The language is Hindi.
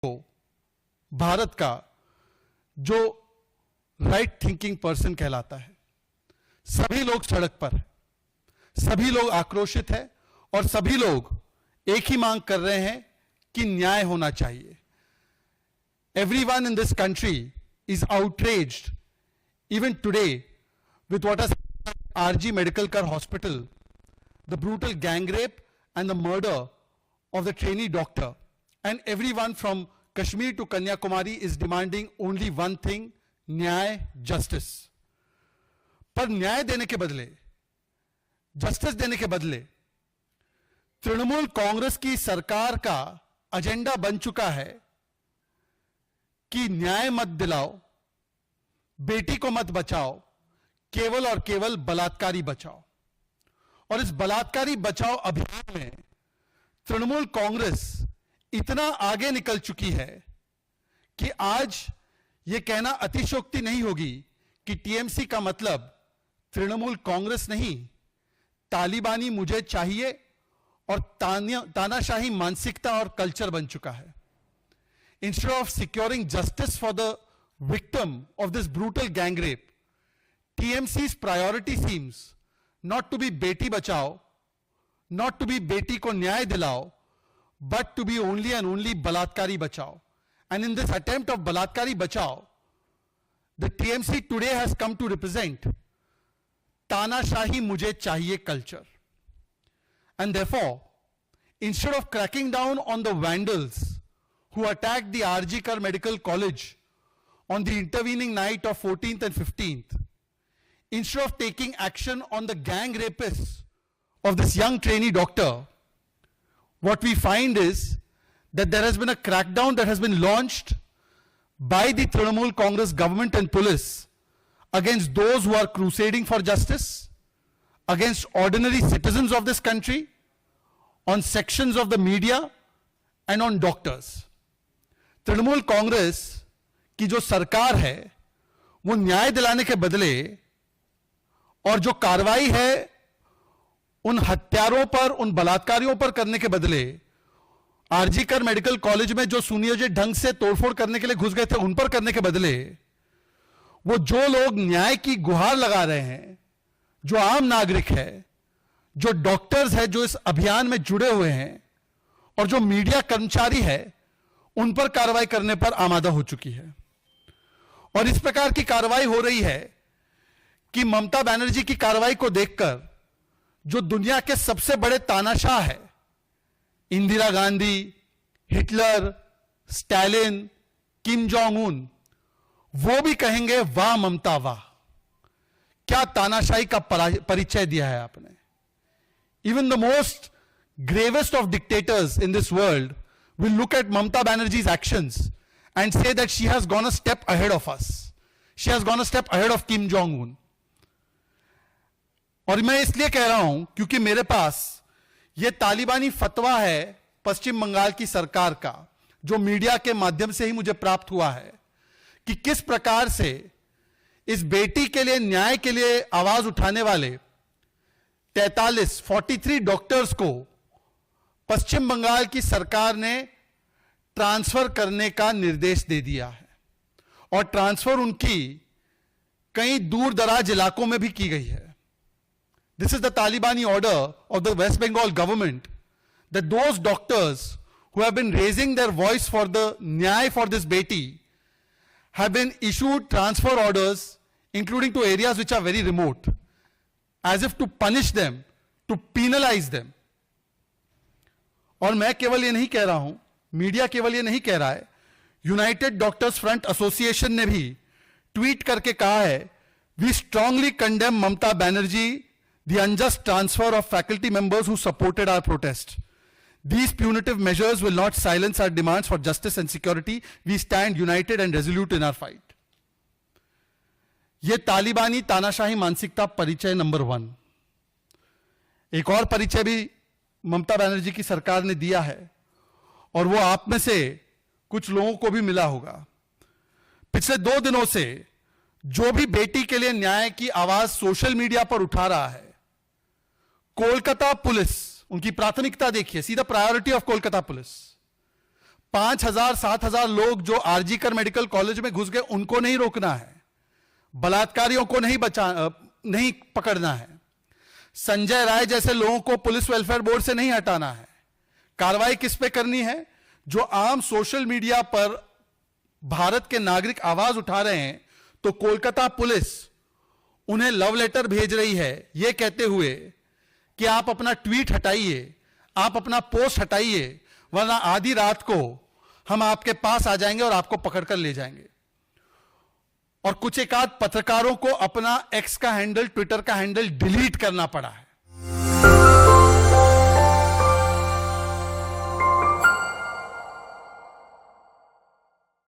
को भारत का जो राइट थिंकिंग पर्सन कहलाता है। सभी लोग सड़क पर हैं, सभी लोग आक्रोशित हैं और सभी लोग एक ही मांग कर रहे हैं कि न्याय होना चाहिए। Everyone in this country is outraged even today with what has happened at RG Medical Care Hospital, the brutal gang rape and the murder of the trainee doctor. And everyone from Kashmir to Kanyakumari is demanding only one thing, न्याय, justice. पर न्याय देने के बदले, जस्टिस देने के बदले तृणमूल कांग्रेस की सरकार का एजेंडा बन चुका है कि न्याय मत दिलाओ, बेटी को मत बचाओ, केवल और केवल बलात्कारी बचाओ। और इस बलात्कारी बचाओ अभियान में तृणमूल कांग्रेस इतना आगे निकल चुकी है कि आज यह कहना अतिशयोक्ति नहीं होगी कि टीएमसी का मतलब तृणमूल कांग्रेस नहीं, तालिबानी मुझे चाहिए और तानाशाही मानसिकता और कल्चर बन चुका है। Instead of securing justice for the victim of this brutal gang rape, TMC's priority seems not to be beti bachao, not to be beti ko nyay dilao, but to be only and only balatkari bachao. And in this attempt of balatkari bachao, the TMC today has come to represent तानाशाही मुझे चाहिए culture. And therefore, instead of cracking down on the vandals who attacked the RG Kar Medical College on the intervening night of 14th and 15th, instead of taking action on the gang rapists of this young trainee doctor, what we find is that there has been a crackdown that has been launched by the Trinamool Congress government and police against those who are crusading for justice, against ordinary citizens of this country, on sections of the media and on doctors. Trinamool Congress की जो सरकार है वो न्याय दिलाने के बदले और जो कार्रवाई है उन हत्यारों पर, उन बलात्कारियों पर करने के बदले आरजी कर मेडिकल कॉलेज में जो सुनियोजित ढंग से तोड़फोड़ करने के लिए घुस गए थे उन पर करने के बदले वो जो लोग न्याय की गुहार लगा रहे हैं, जो आम नागरिक है, जो डॉक्टर्स है, जो इस अभियान में जुड़े हुए हैं और जो मीडिया कर्मचारी है, उन पर कार्रवाई करने पर आमादा हो चुकी है। और इस प्रकार की कार्रवाई हो रही है कि ममता बनर्जी की कार्रवाई को देखकर जो दुनिया के सबसे बड़े तानाशाह है, Indira Gandhi, Hitler, Stalin, Kim Jong Un, वो भी कहेंगे वाह ममता वाह, क्या तानाशाही का परिचय दिया है आपने। Even the most gravest of dictators in this world will look at Mamata Banerjee's actions and say that she has gone a step ahead of us. She has gone a step ahead of Kim Jong-un. और मैं इसलिए कह रहा हूं क्योंकि मेरे पास यह तालिबानी फतवा है पश्चिम बंगाल की सरकार का, जो मीडिया के माध्यम से ही मुझे प्राप्त हुआ है कि किस प्रकार से इस बेटी के लिए, न्याय के लिए आवाज उठाने वाले 43 डॉक्टर्स को पश्चिम बंगाल की सरकार ने ट्रांसफर करने का निर्देश दे दिया है और ट्रांसफर उनकी कई दूर दराज इलाकों में भी की गई है। This is the Talibani order of the West Bengal government that those doctors who have been raising their voice for the न्याय फॉर दिस बेटी have been issued transfer orders including to areas which are very remote, as if to punish them, to penalize them. और मैं केवल ये नहीं कह रहा हूं, मीडिया केवल ये नहीं कह रहा है, यूनाइटेड डॉक्टर्स फ्रंट एसोसिएशन ने भी ट्वीट करके कहा है, we strongly condemn Mamata Banerjee the unjust transfer of faculty members who supported our protest. These punitive measures will not silence our demands for justice and security. We stand united and resolute in our fight. यह तालिबानी तानाशाही मानसिकता परिचय नंबर 1। एक और परिचय भी ममता बनर्जी की सरकार ने दिया है और वो आप में से कुछ लोगों को भी मिला होगा। पिछले 2 दिनों से जो भी बेटी के लिए न्याय की आवाज सोशल मीडिया पर उठा रहा है, कोलकाता पुलिस, उनकी प्राथमिकता देखिए, see the priority of Kolkata police. 5,000 7,000 लोग जो आरजीकर मेडिकल कॉलेज में घुस गए उनको नहीं रोकना है, बलात्कारियों को नहीं पकड़ना है, संजय राय जैसे लोगों को पुलिस वेलफेयर बोर्ड से नहीं हटाना है। कार्रवाई किस पे करनी है? जो आम सोशल मीडिया पर भारत के नागरिक आवाज उठा रहे हैं, तो कोलकाता पुलिस उन्हें लव लेटर भेज रही है यह कहते हुए कि आप अपना ट्वीट हटाइए, आप अपना पोस्ट हटाइए, वरना आधी रात को हम आपके पास आ जाएंगे और आपको पकड़कर ले जाएंगे। और कुछ एक आध पत्रकारों को अपना एक्स का हैंडल, ट्विटर का हैंडल डिलीट करना पड़ा है।